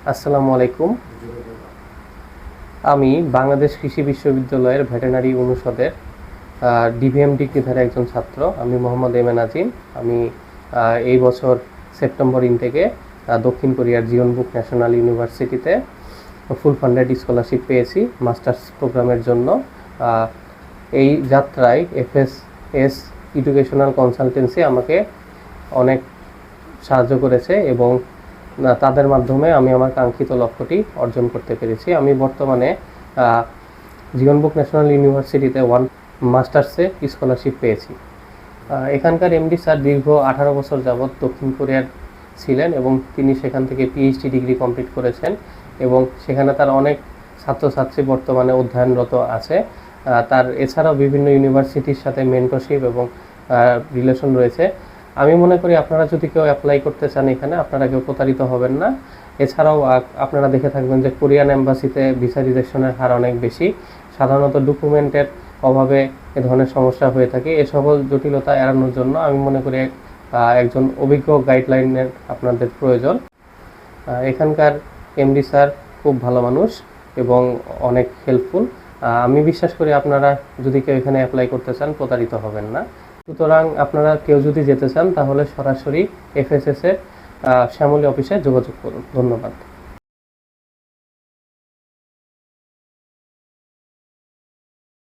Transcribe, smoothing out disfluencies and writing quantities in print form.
আসসালামু আলাইকুম। আমি বাংলাদেশ কৃষি বিশ্ববিদ্যালয়ের ভেটেরিনারি অনুষদের ডিভিএম ডিগ্রিধারী একজন ছাত্র। আমি মোহাম্মদ এম এ নাজিম। আমি এই বছর সেপ্টেম্বর ইনটেকে দক্ষিণ কোরিয়ার জিওনবুক ন্যাশনাল ইউনিভার্সিটিতে ফুল ফান্ডেড স্কলারশিপ পেয়েছি মাস্টার্স প্রোগ্রামের জন্য। এই যাত্রায় এফএসএস এডুকেশনাল কনসালটেন্সি আমাকে অনেক সাহায্য করেছে এবং তাদের মাধ্যমে আমি আমার কাঙ্ক্ষিত লক্ষ্যটি অর্জন করতে পেরেছি। আমি বর্তমানে জীবনবুক ন্যাশনাল ইউনিভার্সিটিতে মাস্টার্সে স্কলারশিপ পেয়েছি। এখানকার এমডি স্যার দীর্ঘ 18 বছর যাবৎ দক্ষিণ কোরিয়ার ছিলেন এবং তিনি সেখান থেকে পিএইচডি ডিগ্রি কমপ্লিট করেছেন এবং সেখানে তার অনেক ছাত্রছাত্রী বর্তমানে অধ্যয়নরত আছে। তার এছাড়াও বিভিন্ন ইউনিভার্সিটির সাথে মেন্টরশিপ এবং রিলেশন রয়েছে। আমি মনে করি আপনারা যদি কেউ অ্যাপ্লাই করতে চান এখানে, আপনারা কেউ প্রতারিত হবেন না। এছাড়াও আপনারা দেখে থাকবেন যে কোরিয়ান এম্বাসিতে ভিসা রিজেকশনের হার অনেক বেশি। সাধারণত ডকুমেন্টের অভাবে এ ধরনের সমস্যা হয়ে থাকে। এ সকল জটিলতা এড়ানোর জন্য আমি মনে করি একজন অভিজ্ঞ গাইডলাইনের আপনাদের প্রয়োজন। এখানকার এমডি স্যার খুব ভালো মানুষ এবং অনেক হেল্পফুল। আমি বিশ্বাস করি আপনারা যদি কেউ এখানে অ্যাপ্লাই করতে চান প্রতারিত হবেন না। সুতরাং আপনারা কেউ যদি যেতে চান তাহলে সরাসরি এফএসএস এর শ্যামলী অফিসে যোগাযোগ করুন। ধন্যবাদ।